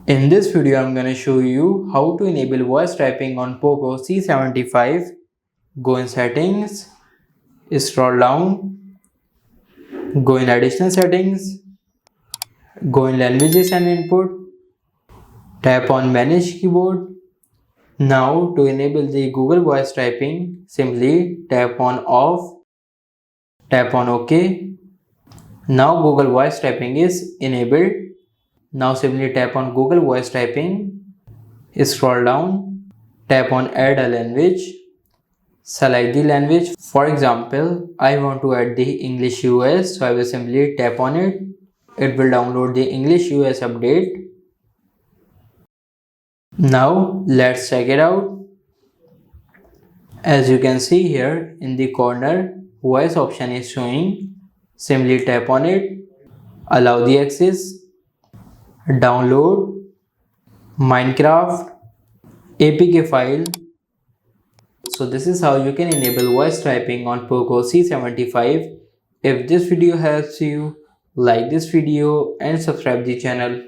In this video, I'm going to show you how to enable voice typing on Poco C75. Go in settings, scroll down, go in additional settings, go in languages and input, tap on manage keyboard. Now to enable the Google voice typing, simply tap on off, tap on OK. Now Google voice typing is enabled. Now simply tap on Google voice typing, scroll down, tap on add a language, select the language. For example, I want to add the English US, so I will simply tap on it. It will download the English US update. Now let's check it out. As you can see here in the corner, voice option is showing. Simply tap on it, allow the access, download, Minecraft, APK file. So this is how you can enable voice typing on Poco C75. If this video helps you, like this video and subscribe the channel.